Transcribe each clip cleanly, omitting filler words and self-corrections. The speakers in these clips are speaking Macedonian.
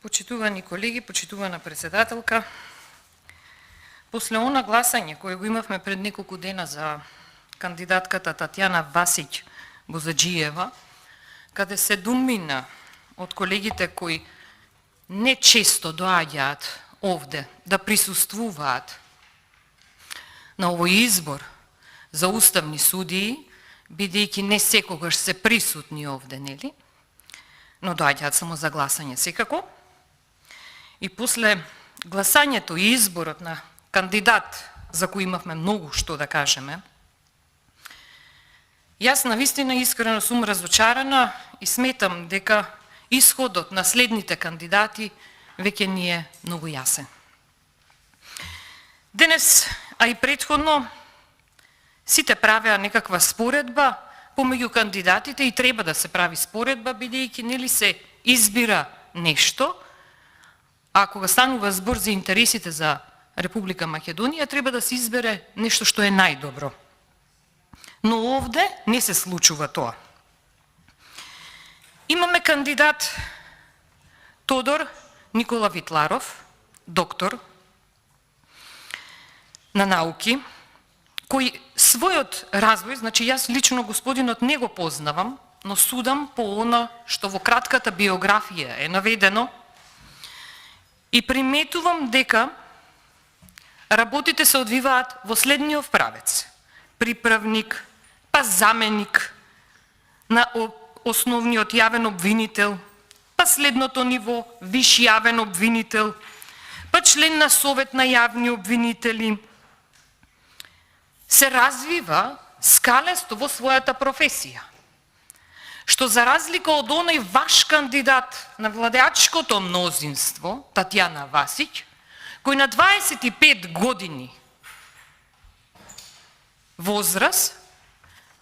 Почитувани колеги, почитувана председателка, после она гласање кое го имавме пред неколку дена за кандидатката Татјана Васиќ Бозаџиева, каде се думина од колегите кои не често доаѓаат овде да присуствуваат на овој избор за уставни судии, бидејќи не секогаш се присутни овде, нели? Но доаѓаат само за гласање секако. И после гласањето и изборот на кандидат за кој имавме многу што да кажеме, јас навистина искрено сум разочарана и сметам дека исходот на следните кандидати веќе ни е многу јасен. Денес, а и претходно, сите правеа некаква споредба помеѓу кандидатите и треба да се прави споредба, бидејќи нели се избира нешто, а кога станува збор за интересите за Република Македонија, треба да се избере нешто што е најдобро. Но овде не се случува тоа. Имаме кандидат Тодор Никола Витларов, доктор на науки, кој својот развој, значи јас лично господинот не го познавам, но судам по она што во кратката биографија е наведено и приметувам дека работите се одвиваат во следниот правец: приправник, па заменик на основниот јавен обвинител, па следното ниво виш јавен обвинител, па член на совет на јавни обвинители. Се развива скалесто во својата професија, што за разлика од оној ваш кандидат на владеачкото мнозинство, Татјана Васиќ, кој на 25 години возраст,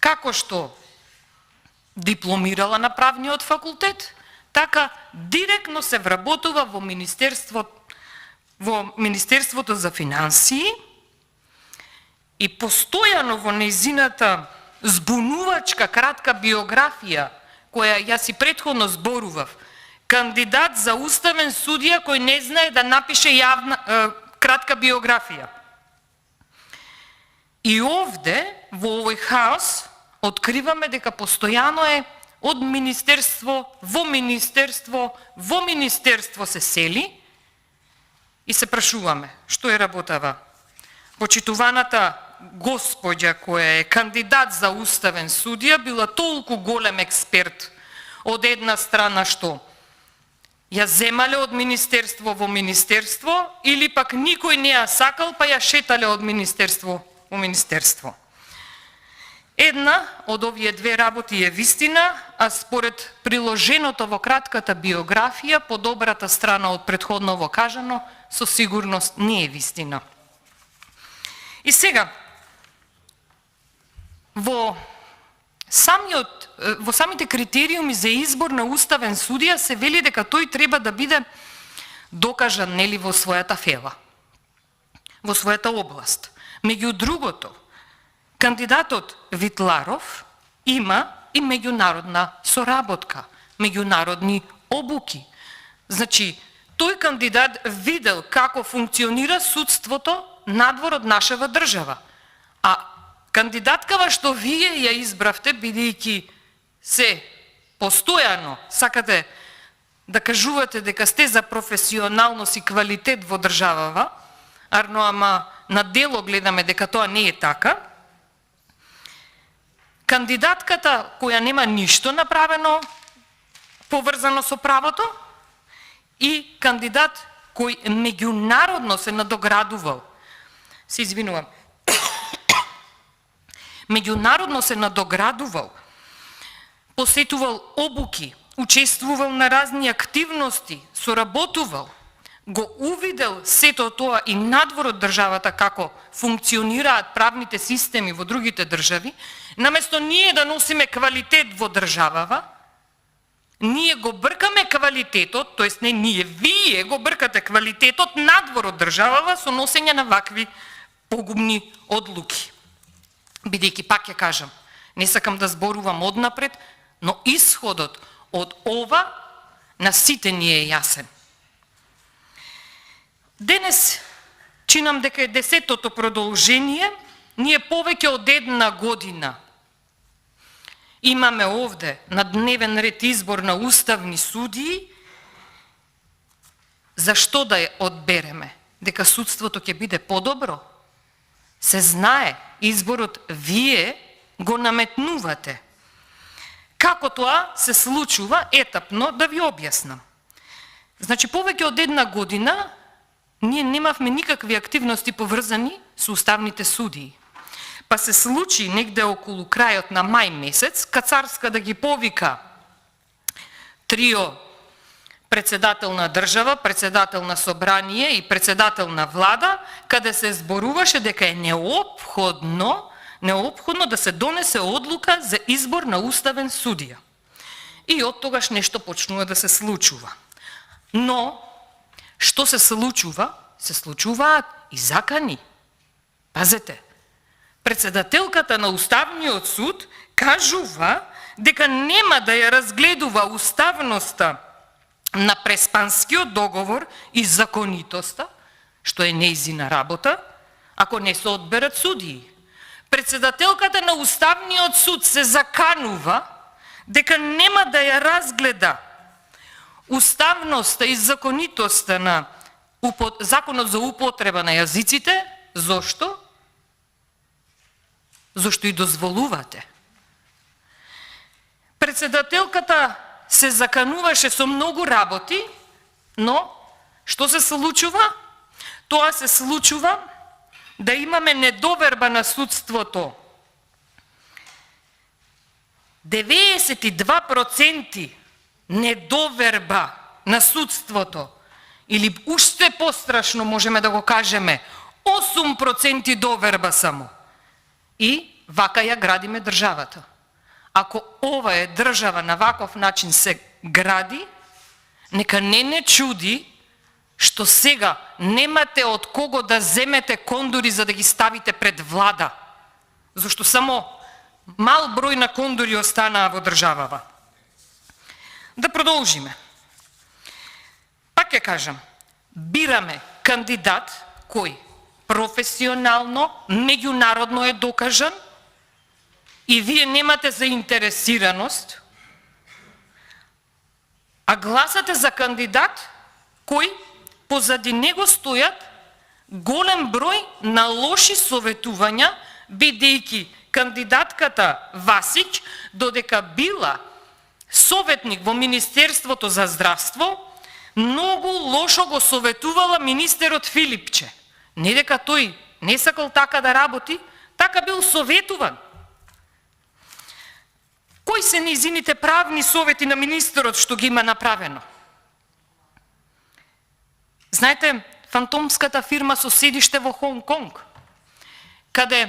како што дипломирала на правниот факултет, така директно се вработува во Министерството за финансии и постојано во нејзината збунувачка кратка биографија, која јас и претходно зборував, кандидат за уставен судија кој не знае да напише кратка биографија. И овде, во овој хаос, откриваме дека постојано е од министерство во министерство се сели и се прашуваме што е работава почитуваната господја која е кандидат за уставен судија била толку голем експерт од една страна што ја земале од министерство во министерство или пак никој не ја сакал па ја шетале од министерство во министерство. Една од овие две работи е вистина, а според приложеното во кратката биографија, по добрата страна од претходново кажано, со сигурност не е вистина. И сега, во самите критериуми за избор на уставен судија се вели дека тој треба да биде докажан нели во својата фела, во својата област. Меѓу другото, кандидатот Витларов има и меѓународна соработка, меѓународни обуки. Значи, тој кандидат видел како функционира судството надвор од нашава држава. А кандидаткава што вие ја избравте, бидејќи се постојано сакате да кажувате дека сте за професионалност и квалитет во државава, ама на дело гледаме дека тоа не е така, кандидатката која нема ништо направено поврзано со правото и кандидат кој меѓународно се надоградувал, се извинувам, меѓународно се надоградувал, посетувал обуки, учествувал на разни активности, соработувал, го увидел сето тоа и надвор од државата како функционираат правните системи во другите држави, наместо ние да носиме квалитет во државава, ние го бркаме квалитетот, тоест не ние, вие го бркате квалитетот надвор од државава со носење на вакви погубни одлуки. Бидејќи, пак ја кажам, не сакам да зборувам однапред, но исходот од ова на сите ни е јасен. Денес чинам дека е 10-тото продолжение, ние повеќе од една година имаме овде на дневен ред избор на уставни судии. Зашто да ја одбереме? Дека судството ќе биде подобро? Се знае, изборот вие го наметнувате. Како тоа се случува етапно, да ви објаснам. Значи, повеќе од една година ние немавме никакви активности поврзани со уставните судии. Па се случи негде околу крајот на мај месец, Кацарска да ги повика трио председател на држава, председател на собрание и председател на влада, каде се зборуваше дека е неопходно да се донесе одлука за избор на уставен судија. И од тогаш нешто почнува да се случува. Но, што се случува? Се случуваат и закани. Пазете, председателката на Уставниот суд кажува дека нема да ја разгледува уставноста на Преспанскиот договор и законитоста, што е нејзина работа, ако не се одберат судии. Председателката на Уставниот суд се заканува дека нема да ја разгледа уставноста и законитоста на Законот за употреба на јазиците. Зошто? Зошто и дозволувате. Председателката се закануваше со многу работи, но што се случува? Тоа се случува да имаме недоверба на судството. 92% недоверба на судството, или уште пострашно можеме да го кажеме, 8% доверба само. И вака ја градиме државата. Ако ова е држава на ваков начин се гради, нека не чуди што сега немате од кого да земете кондури за да ги ставите пред влада. Зашто само мал број на кондури останаа во државава. Да продолжиме. Пак ќе кажам, бираме кандидат кој професионално, меѓународно е докажан и вие немате заинтересираност, а гласате за кандидат кој позади него стојат голем број на лоши советувања, бидејќи кандидатката Васич, додека била советник во Министерството за здравство, многу лошо го советувала министерот Филипче. Не дека тој не сакал така да работи, така бил советуван. Кои се нејзините правни совети на министерот што ги има направено? Знаете, фантомската фирма со седиште во Хонг Конг, каде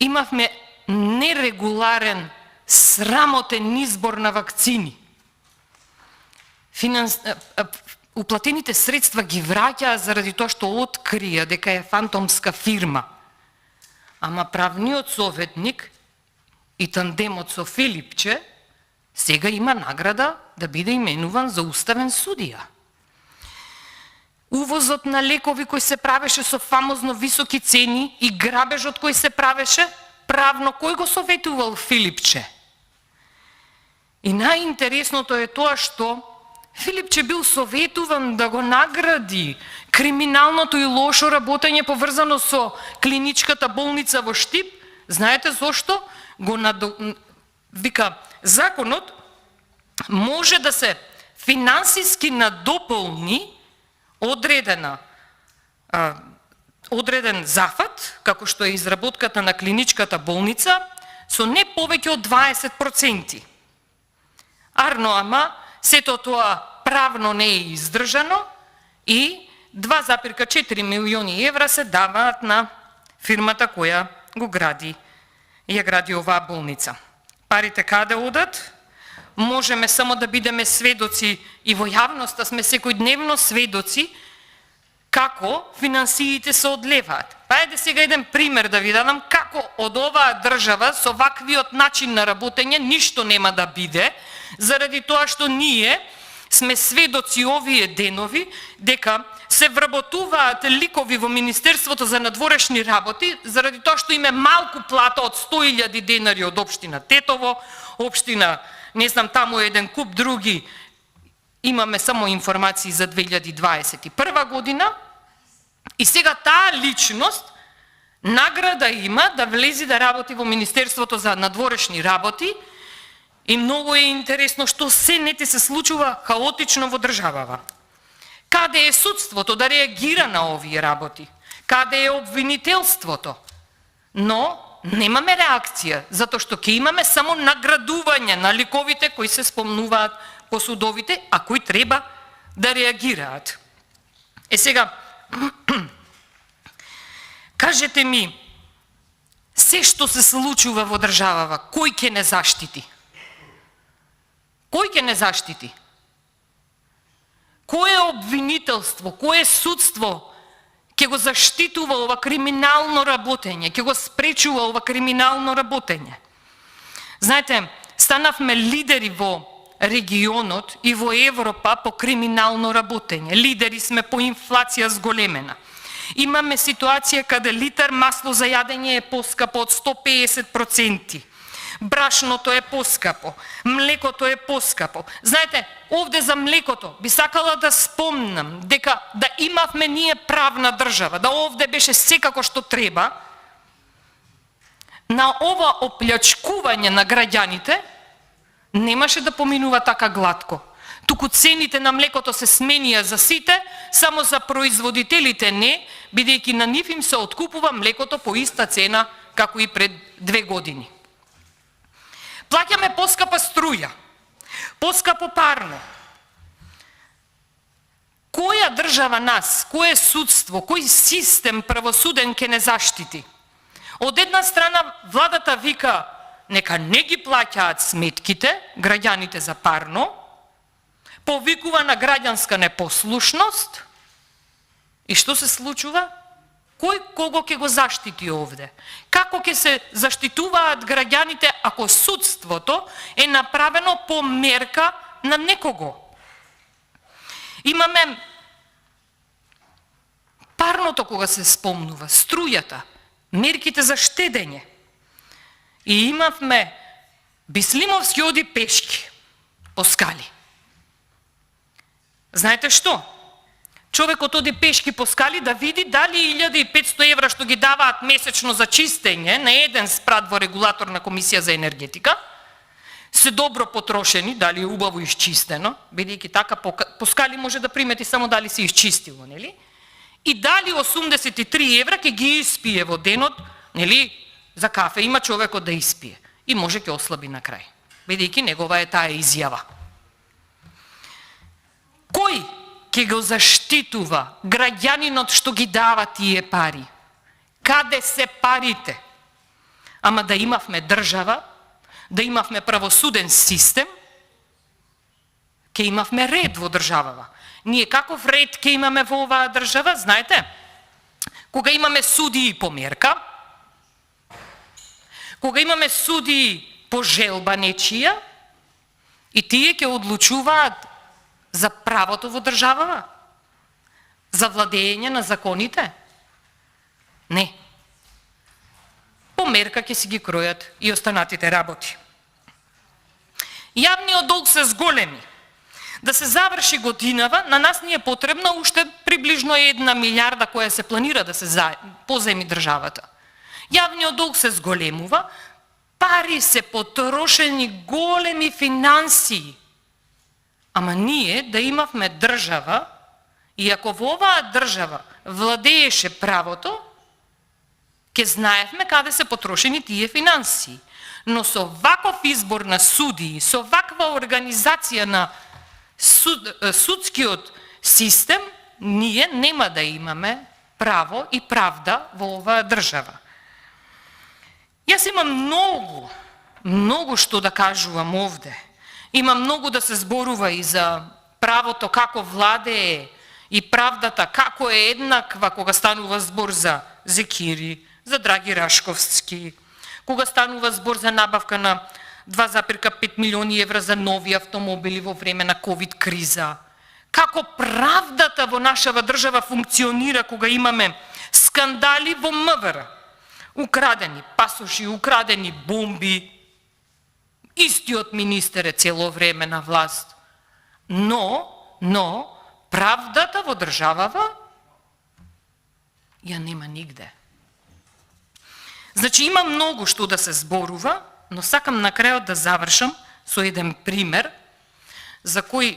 имавме нерегуларен, срамотен избор на вакцини. Уплатените средства ги враќаа заради тоа што открија дека е фантомска фирма. Ама правниот советник и тандемот со Филипче сега има награда да биде именуван за уставен судија. Увозот на лекови кој се правеше со фамозно високи цени и грабежот кој се правеше, правно кој го советувал Филипче? И најинтересното е тоа што Филипче бил советуван да го награди криминалното и лошо работење поврзано со клиничката болница во Штип. Знаете зошто? Вика, законот може да се финансиски надополни одреден зафат, како што е изработката на клиничката болница, со не повеќе од 20%. Арно, ама, сето тоа правно не е издржано и 2,4 милиони евра се даваат на фирмата која го гради, ја гради оваа болница. Парите каде одат? Можеме само да бидеме сведоци и во јавноста сме секојдневно сведоци како финансиите се одлеваат. Па еде сега еден пример да ви дадам како од оваа држава со ваквиот начин на работење ништо нема да биде, заради тоа што ние сме сведоци овие денови дека се вработуваат ликови во Министерството за надворешни работи, заради тоа што им е малку плата од 100.000 денари од општина Тетово, општина, не знам, таму еден куп други, имаме само информации за 2021 година, и сега таа личност награда има да влези да работи во Министерството за надворешни работи, и многу е интересно што се не ти се случува хаотично во државава. Каде е судството да реагира на овие работи? Каде е обвинителството? Но немаме реакција, затоа што ќе имаме само наградување на ликовите кои се спомнуваат по судовите, а кои треба да реагираат. Е сега, кажете ми, се што се случува во државава, кој ќе не заштити? Кој ќе не заштити? Кое обвинителство, кое судство ќе го заштитува ова криминално работење, ќе го спречува ова криминално работење? Знаете, станавме лидери во регионот и во Европа по криминално работење. Лидери сме по инфлација зголемена. Имаме ситуација каде литар масло за јадење е поскапо од 150%. Брашното е поскапо, млекото е поскапо. Знаете, овде за млекото би сакала да спомнам дека да имавме ние правна држава, да овде беше секако што треба, на ова оплјачкување на граѓаните немаше да поминува така глатко. Туку цените на млекото се сменија за сите, само за производителите не, бидејќи на нив им се откупува млекото по иста цена како и пред 2 години. Плаќаме поскапа струја, поскапо парно. Која држава нас, кое судство, кој систем правосуден ке не заштити? Од една страна, владата вика нека не ги плаќаат сметките, граѓаните за парно, повикува на граѓанска непослушност, и што се случува? Кој кого ќе го заштити овде? Како ќе се заштитуваат граѓаните ако судството е направено по мерка на некого? Имаме парното кога се спомнува, струјата, мерките за штедење. И имавме Бислимовски оди пешки по скали. Знаете што? Човекот оди пешки по скали да види дали 1500 евра што ги даваат месечно за чистење на еден спрат во регулаторна комисија за енергетика се добро потрошени, дали е убаво исчистено, бидејќи така по скали може да примети само дали се исчистило, нели? И дали 83 евра ќе ги испие во денот, нели? За кафе има човекот да испие и може ќе ослаби на крај, бидејќи негова е таа изјава. Кој ќе го заштитува граѓанинот што ги дава тие пари? Каде се парите? Ама да имавме држава, да имавме правосуден систем, ќе имавме ред во државава. Ние каков ред ќе имаме во оваа држава, знаете? Кога имаме судии по мерка, кога имаме судии по желба нечија, и тие ќе одлучуваат за правото во државава? За владење на законите? Не. По мерка ќе си ги кројат и останатите работи. Јавниот долг се зголеми. Да се заврши годинава, на нас ни е потребна уште приближно 1 милиарда која се планира да се поземи државата. Јавниот долг се зголемува, пари се потрошени, големи финансии. Ама ние да имавме држава, и ако во оваа држава владееше правото, ќе знаевме каде се потрошени тие финансии. Но со ваков избор на судии, со ваква организација на судскиот систем, ние нема да имаме право и правда во оваа држава. Јас имам многу што да кажувам овде. Има многу да се зборува и за правото како владее и правдата како е еднаква кога станува збор за Зекири, за Драги Рашковски, кога станува збор за набавка на 2,5 милиони евра за нови автомобили во време на ковид криза, како правдата во нашава држава функционира кога имаме скандали во МВР, украдени пасоши, украдени бомби, истиот министер е цело време на власт. Но правдата во државава ја нема нигде. Значи има многу што да се зборува, но сакам на крајот да завршам со еден пример за кој,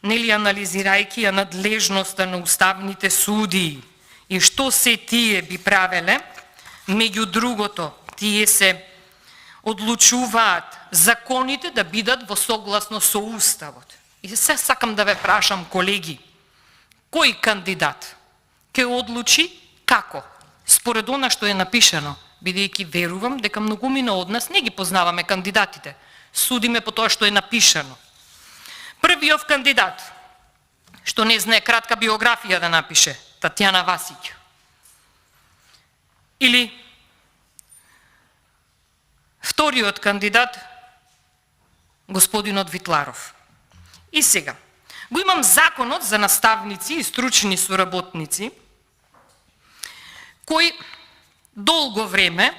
нели, анализирајќи ја надлежноста на уставните судии и што се тие би правеле, меѓу другото, тие се одлучуваат законите да бидат во согласно со уставот. И се сакам да ве прашам, колеги, кој кандидат ќе одлучи како? Според она што е напишано, бидејќи верувам дека многумина од нас не ги познаваме кандидатите. Судиме по тоа што е напишано. Првиот кандидат, што не знае кратка биографија да напише, Татјана Васиќ. Или вториот кандидат, господинот Витларов. И сега, го имам законот за наставници и стручни соработници, кој долго време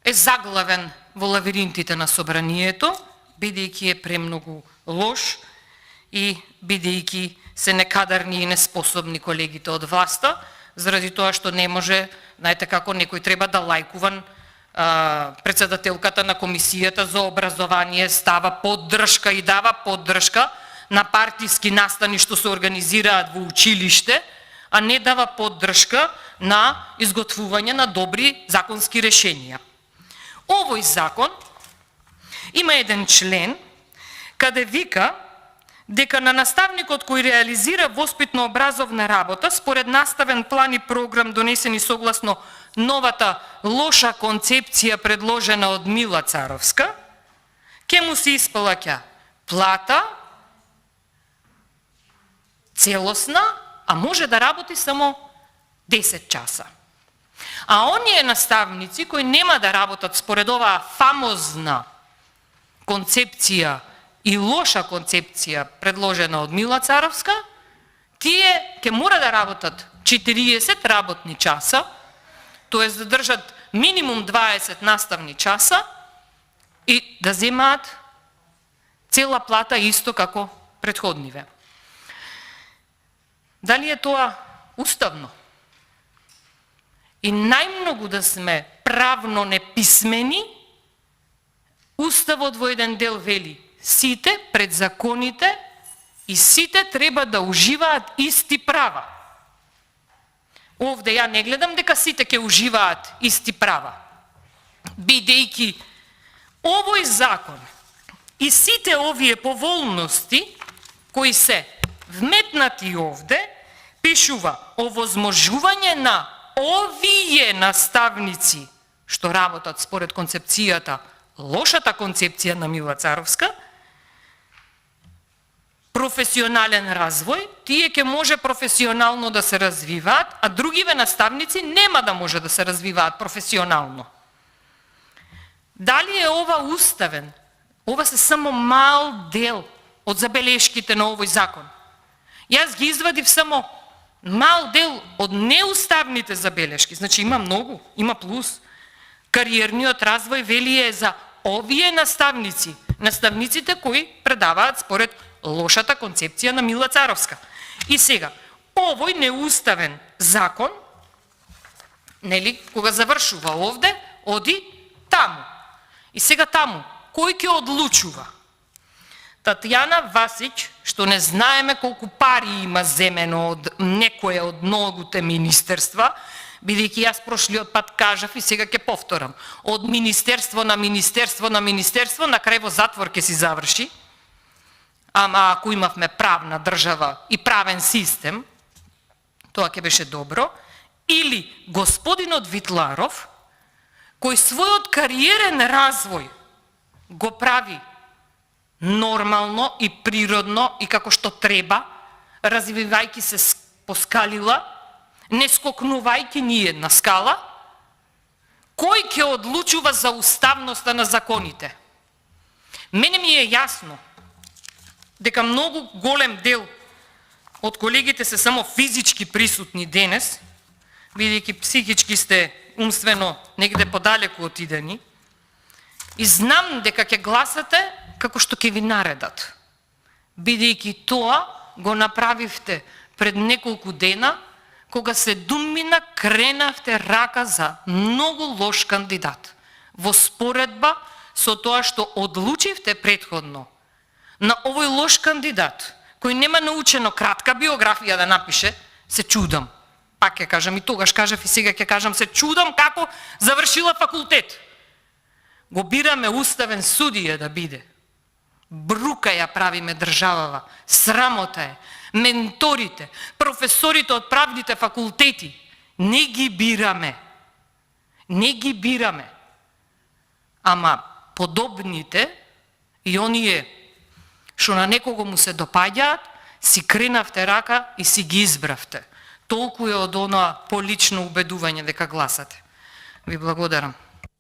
е заглавен во лавиринтите на собранието, бидејќи е премногу лош и бидејќи се некадарни и неспособни колегите од власта, заради тоа што не може, знаете како некој треба да лајкува председателката на комисијата за образование, става поддршка и дава поддршка на партиски настани што се организираат во училиште, а не дава поддршка на изготвување на добри законски решенија. Овој закон има еден член каде вика дека на наставникот кој реализира воспитно-образовна работа според наставен план и програм донесени согласно новата лоша концепција предложена од Мила Царовска, ќе му се исплаќа плата целосна, а може да работи само 10 часа. А оние наставници кои нема да работат според оваа фамозна концепција и лоша концепција предложена од Мила Царовска, тие ќе мора да работат 40 работни часа, тоа да држат минимум 20 наставни часа и да земаат цела плата исто како претходниве. Дали е тоа уставно? И најмногу да сме правно неписмени, Уставот во еден дел вели: сите пред законите и сите треба да уживаат исти права. Овде ја не гледам дека сите ќе уживаат исти права, бидејќи овој закон и сите овие поволности кои се вметнати овде, пишува овозможување на овие наставници што работат според концепцијата, лошата концепција на Мила Царовска, професионален развој, тие ќе може професионално да се развиваат, а другиве наставници нема да може да се развиваат професионално. Дали е ова уставен? Ова се само мал дел од забелешките на овој закон. Јас ги извадив само мал дел од неуставните забелешки, значи има многу, има плюс. Кариерниот развој вели е за овие наставници, наставниците кои предаваат според лошата концепција на Мила Царовска. И сега, овој неуставен закон, нели, кога завршува овде, оди таму. И сега таму, кој ќе одлучува? Татјана Васиќ, што не знаеме колку пари има земено од некое од многуте министерства, бидејќи јас прошлиот пат кажав и сега ќе повторам, од министерство на министерство на министерство, на крај во затвор ќе си заврши, ама ако имавме правна држава и правен систем, тоа ќе беше добро, или господинот Витларов, кој својот кариерен развој го прави нормално и природно и како што треба, развивајќи се по скалила, не скокнувајќи ни една скала, кој ќе одлучува за уставноста на законите? Мене ми е јасно дека многу голем дел од колегите се само физички присутни денес, бидејќи психички сте умствено негде подалеку отидени, и знам дека ќе гласате како што ќе ви наредат, бидејќи тоа го направивте пред неколку дена, кога се думина кренавте рака за многу лош кандидат, во споредба со тоа што одлучивте претходно на овој лош кандидат, кој нема научено кратка биографија да напише, се чудам. Пак ќе кажам, и тогаш кажав и сега ќе кажам, се чудам како завршила факултет. Го бираме уставен судија да биде. Брука ја правиме државава, срамота е. Менторите, професорите од правните факултети, не ги бираме. Не ги бираме. Ама подобните и оние што на некого му се допаѓаат, си кренавте рака и си ги избравте. Толку е од оноа полично убедување дека гласате. Ви благодарам.